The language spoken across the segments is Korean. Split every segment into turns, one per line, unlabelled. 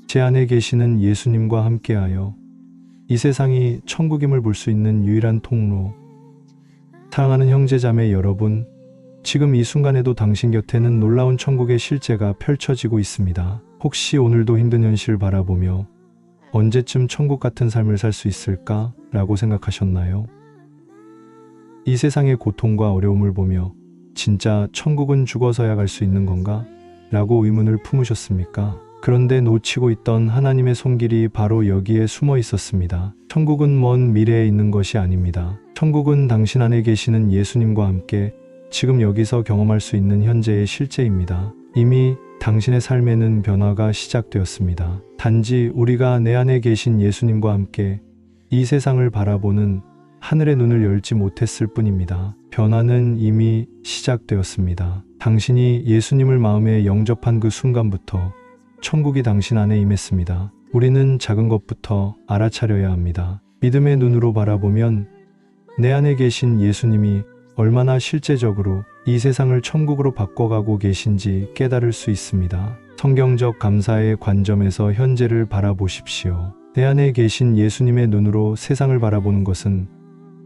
제 안에 계시는 예수님과 함께하여 이 세상이 천국임을 볼 수 있는 유일한 통로. 사랑하는 형제자매 여러분, 지금 이 순간에도 당신 곁에는 놀라운 천국의 실제가 펼쳐지고 있습니다. 혹시 오늘도 힘든 현실을 바라보며 언제쯤 천국 같은 삶을 살 수 있을까? 라고 생각하셨나요? 이 세상의 고통과 어려움을 보며 진짜 천국은 죽어서야 갈 수 있는 건가? 라고 의문을 품으셨습니까? 그런데 놓치고 있던 하나님의 손길이 바로 여기에 숨어 있었습니다. 천국은 먼 미래에 있는 것이 아닙니다. 천국은 당신 안에 계시는 예수님과 함께 지금 여기서 경험할 수 있는 현재의 실제입니다. 이미 당신의 삶에는 변화가 시작되었습니다. 단지 우리가 내 안에 계신 예수님과 함께 이 세상을 바라보는 하늘의 눈을 열지 못했을 뿐입니다. 변화는 이미 시작되었습니다. 당신이 예수님을 마음에 영접한 그 순간부터 천국이 당신 안에 임했습니다. 우리는 작은 것부터 알아차려야 합니다. 믿음의 눈으로 바라보면 내 안에 계신 예수님이 얼마나 실제적으로 이 세상을 천국으로 바꿔가고 계신지 깨달을 수 있습니다. 성경적 감사의 관점에서 현재를 바라보십시오. 내 안에 계신 예수님의 눈으로 세상을 바라보는 것은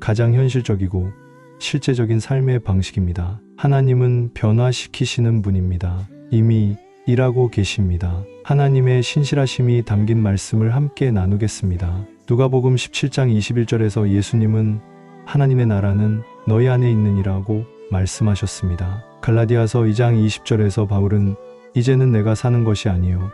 가장 현실적이고 실제적인 삶의 방식입니다. 하나님은 변화시키시는 분입니다. 이미 일하고 계십니다. 하나님의 신실하심이 담긴 말씀을 함께 나누겠습니다. 누가복음 17장 21절에서 예수님은 하나님의 나라는 너희 안에 있느니라고 말씀하셨습니다. 갈라디아서 2장 20절에서 바울은 이제는 내가 사는 것이 아니요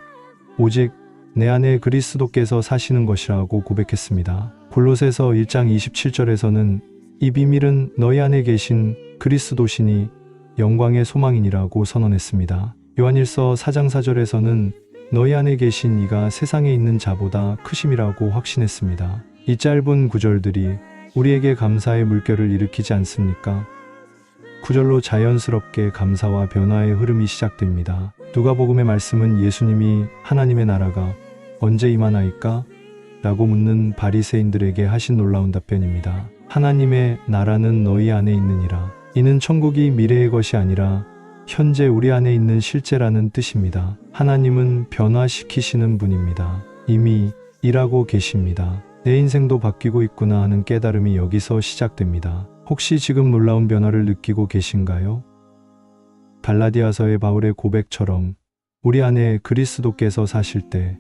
오직 내 안에 그리스도께서 사시는 것이라고 고백했습니다. 골로새서 1장 27절에서는 이 비밀은 너희 안에 계신 그리스도시니 영광의 소망이니라고 선언했습니다. 요한일서 4장 4절에서는 너희 안에 계신 이가 세상에 있는 자보다 크심이라고 확신했습니다. 이 짧은 구절들이 우리에게 감사의 물결을 일으키지 않습니까? 구절로 자연스럽게 감사와 변화의 흐름이 시작됩니다. 누가복음의 말씀은 예수님이 하나님의 나라가 언제 임하나이까? 라고 묻는 바리새인들에게 하신 놀라운 답변입니다. 하나님의 나라는 너희 안에 있느니라. 이는 천국이 미래의 것이 아니라 현재 우리 안에 있는 실제라는 뜻입니다. 하나님은 변화시키시는 분입니다. 이미 일하고 계십니다. 내 인생도 바뀌고 있구나 하는 깨달음이 여기서 시작됩니다. 혹시 지금 놀라운 변화를 느끼고 계신가요? 갈라디아서의 바울의 고백처럼 우리 안에 그리스도께서 사실 때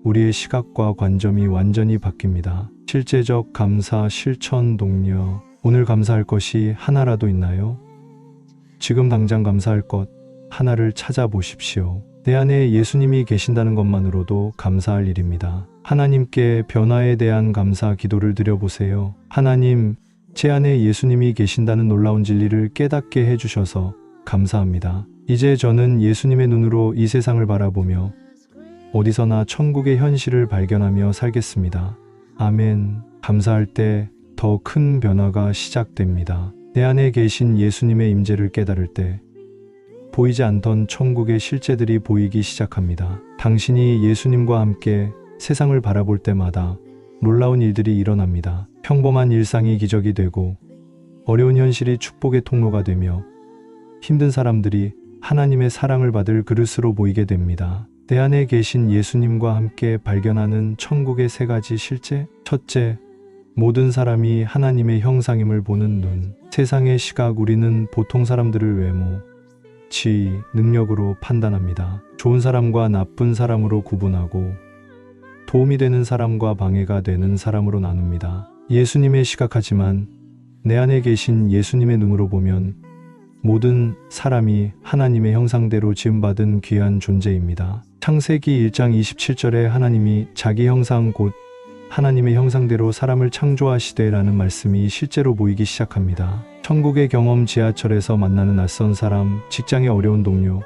우리의 시각과 관점이 완전히 바뀝니다. 실제적 감사, 실천, 동력. 오늘 감사할 것이 하나라도 있나요? 지금 당장 감사할 것 하나를 찾아보십시오. 내 안에 예수님이 계신다는 것만으로도 감사할 일입니다. 하나님께 변화에 대한 감사 기도를 드려보세요. 하나님, 제 안에 예수님이 계신다는 놀라운 진리를 깨닫게 해주셔서 감사합니다. 이제 저는 예수님의 눈으로 이 세상을 바라보며 어디서나 천국의 현실을 발견하며 살겠습니다. 아멘. 감사할 때 더 큰 변화가 시작됩니다. 내 안에 계신 예수님의 임재를 깨달을 때 보이지 않던 천국의 실제들이 보이기 시작합니다. 당신이 예수님과 함께 세상을 바라볼 때마다 놀라운 일들이 일어납니다. 평범한 일상이 기적이 되고 어려운 현실이 축복의 통로가 되며 힘든 사람들이 하나님의 사랑을 받을 그릇으로 보이게 됩니다. 내 안에 계신 예수님과 함께 발견하는 천국의 세 가지 실제. 첫째, 모든 사람이 하나님의 형상임을 보는 눈. 세상의 시각, 우리는 보통 사람들을 외모, 지위, 능력으로 판단합니다. 좋은 사람과 나쁜 사람으로 구분하고 도움이 되는 사람과 방해가 되는 사람으로 나눕니다. 예수님의 시각하지만 내 안에 계신 예수님의 눈으로 보면 모든 사람이 하나님의 형상대로 지음받은 귀한 존재입니다. 창세기 1장 27절에 하나님이 자기 형상 곧 하나님의 형상대로 사람을 창조하시되라는 말씀이 실제로 보이기 시작합니다. 천국의 경험, 지하철에서 만나는 낯선 사람, 직장의 어려운 동료,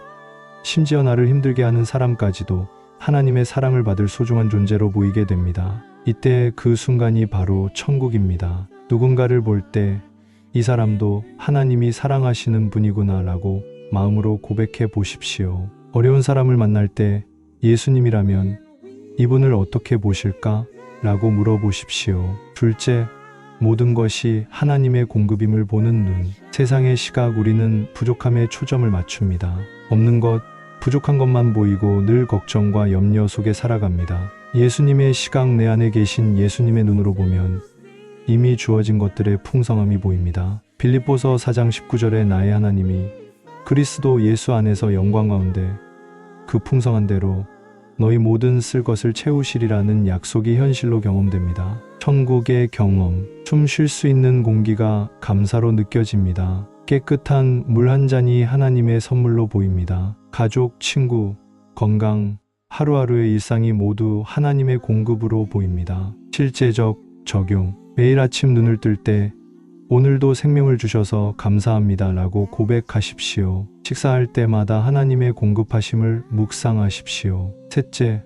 심지어 나를 힘들게 하는 사람까지도 하나님의 사랑을 받을 소중한 존재로 보이게 됩니다. 이때 그 순간이 바로 천국입니다. 누군가를 볼 때 이 사람도 하나님이 사랑하시는 분이구나 라고 마음으로 고백해 보십시오. 어려운 사람을 만날 때 예수님이라면 이분을 어떻게 보실까? 라고 물어보십시오. 둘째, 모든 것이 하나님의 공급임을 보는 눈. 세상의 시각, 우리는 부족함에 초점을 맞춥니다. 없는 것, 부족한 것만 보이고 늘 걱정과 염려 속에 살아갑니다. 예수님의 시각, 내 안에 계신 예수님의 눈으로 보면 이미 주어진 것들의 풍성함이 보입니다. 빌립보서 4장 19절에 나의 하나님이 그리스도 예수 안에서 영광 가운데 그 풍성한 대로 너희 모든 쓸 것을 채우시리라는 약속이 현실로 경험됩니다. 천국의 경험, 숨 쉴 수 있는 공기가 감사로 느껴집니다. 깨끗한 물 한 잔이 하나님의 선물로 보입니다. 가족, 친구, 건강, 하루하루의 일상이 모두 하나님의 공급으로 보입니다. 실제적 적용, 매일 아침 눈을 뜰 때 오늘도 생명을 주셔서 감사합니다 라고 고백하십시오. 식사할 때마다 하나님의 공급하심을 묵상하십시오. 셋째,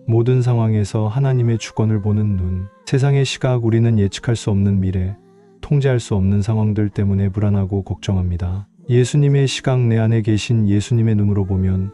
모든 상황에서 하나님의 주권을 보는 눈. 세상의 시각, 우리는 예측할 수 없는 미래, 통제할 수 없는 상황들 때문에 불안하고 걱정합니다. 예수님의 시각, 내 안에 계신 예수님의 눈으로 보면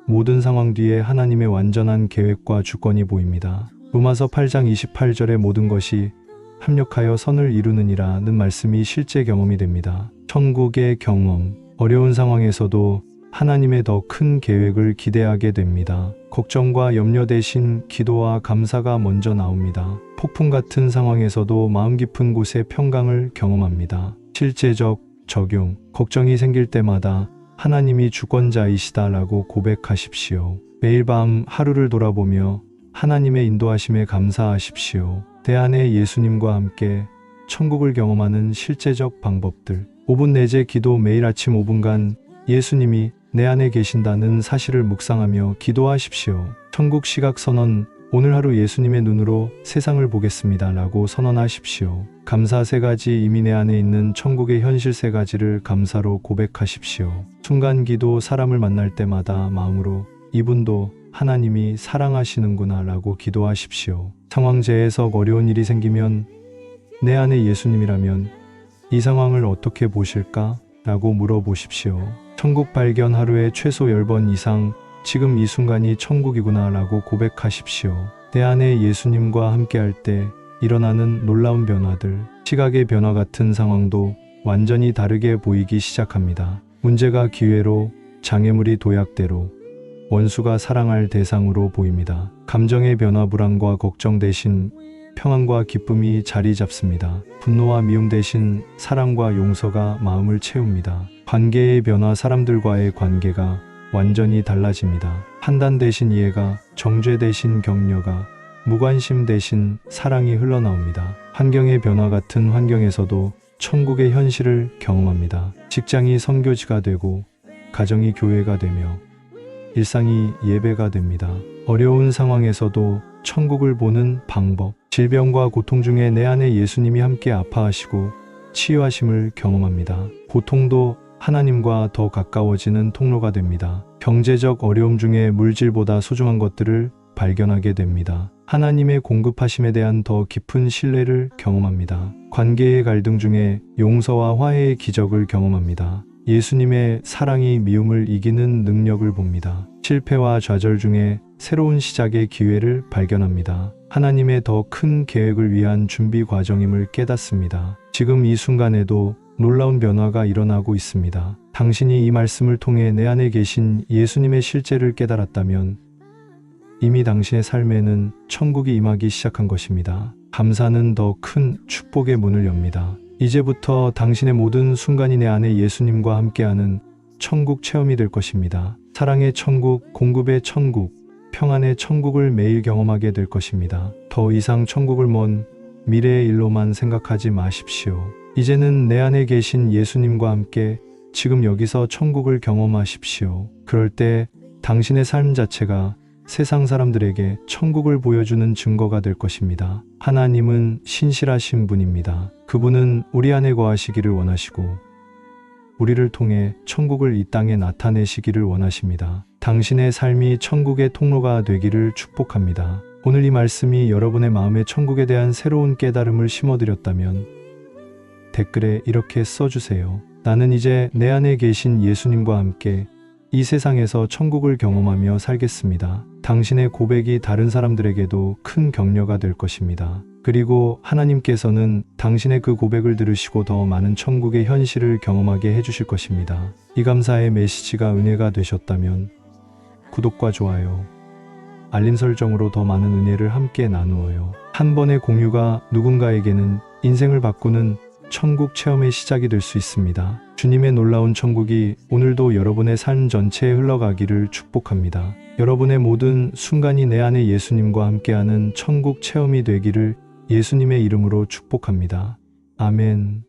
모든 상황 뒤에 하나님의 완전한 계획과 주권이 보입니다. 로마서 8장 28절에 모든 것이 합력하여 선을 이루느니라는 말씀이 실제 경험이 됩니다. 천국의 경험, 어려운 상황에서도 하나님의 더 큰 계획을 기대하게 됩니다. 걱정과 염려 대신 기도와 감사가 먼저 나옵니다. 폭풍 같은 상황에서도 마음 깊은 곳에 평강을 경험합니다. 실제적 적용, 걱정이 생길 때마다 하나님이 주권자이시다라고 고백하십시오. 매일 밤 하루를 돌아보며 하나님의 인도하심에 감사하십시오. 내 안에 예수님과 함께 천국을 경험하는 실제적 방법들. 5분 내제 기도, 매일 아침 5분간 예수님이 내 안에 계신다는 사실을 묵상하며 기도하십시오. 천국 시각 선언, 오늘 하루 예수님의 눈으로 세상을 보겠습니다 라고 선언하십시오. 감사 3가지, 이미 내 안에 있는 천국의 현실 3가지를 감사로 고백하십시오. 순간 기도, 사람을 만날 때마다 마음으로 이분도 하나님이 사랑하시는구나 라고 기도하십시오. 상황 재해석, 어려운 일이 생기면 내 안에 예수님이라면 이 상황을 어떻게 보실까? 라고 물어보십시오. 천국 발견, 하루에 최소 10번 이상 지금 이 순간이 천국이구나 라고 고백하십시오. 내 안에 예수님과 함께할 때 일어나는 놀라운 변화들, 시각의 변화 같은 상황도 완전히 다르게 보이기 시작합니다. 문제가 기회로, 장애물이 도약대로, 원수가 사랑할 대상으로 보입니다. 감정의 변화, 불안과 걱정 대신 평안과 기쁨이 자리 잡습니다. 분노와 미움 대신 사랑과 용서가 마음을 채웁니다. 관계의 변화, 사람들과의 관계가 완전히 달라집니다. 판단 대신 이해가, 정죄 대신 격려가, 무관심 대신 사랑이 흘러나옵니다. 환경의 변화, 같은 환경에서도 천국의 현실을 경험합니다. 직장이 선교지가 되고 가정이 교회가 되며 일상이 예배가 됩니다. 어려운 상황에서도 천국을 보는 방법. 질병과 고통 중에 내 안에 예수님이 함께 아파하시고 치유하심을 경험합니다. 고통도 하나님과 더 가까워지는 통로가 됩니다. 경제적 어려움 중에 물질보다 소중한 것들을 발견하게 됩니다. 하나님의 공급하심에 대한 더 깊은 신뢰를 경험합니다. 관계의 갈등 중에 용서와 화해의 기적을 경험합니다. 예수님의 사랑이 미움을 이기는 능력을 봅니다. 실패와 좌절 중에 새로운 시작의 기회를 발견합니다. 하나님의 더 큰 계획을 위한 준비 과정임을 깨닫습니다. 지금 이 순간에도 놀라운 변화가 일어나고 있습니다. 당신이 이 말씀을 통해 내 안에 계신 예수님의 실제를 깨달았다면 이미 당신의 삶에는 천국이 임하기 시작한 것입니다. 감사는 더 큰 축복의 문을 엽니다. 이제부터 당신의 모든 순간이 내 안에 예수님과 함께하는 천국 체험이 될 것입니다. 사랑의 천국, 공급의 천국, 평안의 천국을 매일 경험하게 될 것입니다. 더 이상 천국을 먼 미래의 일로만 생각하지 마십시오. 이제는 내 안에 계신 예수님과 함께 지금 여기서 천국을 경험하십시오. 그럴 때 당신의 삶 자체가 세상 사람들에게 천국을 보여주는 증거가 될 것입니다. 하나님은 신실하신 분입니다. 그분은 우리 안에 거하시기를 원하시고 우리를 통해 천국을 이 땅에 나타내시기를 원하십니다. 당신의 삶이 천국의 통로가 되기를 축복합니다. 오늘 이 말씀이 여러분의 마음에 천국에 대한 새로운 깨달음을 심어드렸다면 댓글에 이렇게 써주세요. 나는 이제 내 안에 계신 예수님과 함께 이 세상에서 천국을 경험하며 살겠습니다. 당신의 고백이 다른 사람들에게도 큰 격려가 될 것입니다. 그리고 하나님께서는 당신의 그 고백을 들으시고 더 많은 천국의 현실을 경험하게 해주실 것입니다. 이 감사의 메시지가 은혜가 되셨다면 구독과 좋아요, 알림 설정으로 더 많은 은혜를 함께 나누어요. 한 번의 공유가 누군가에게는 인생을 바꾸는 천국 체험의 시작이 될 수 있습니다. 주님의 놀라운 천국이 오늘도 여러분의 삶 전체에 흘러가기를 축복합니다. 여러분의 모든 순간이 내 안에 예수님과 함께하는 천국 체험이 되기를 예수님의 이름으로 축복합니다. 아멘.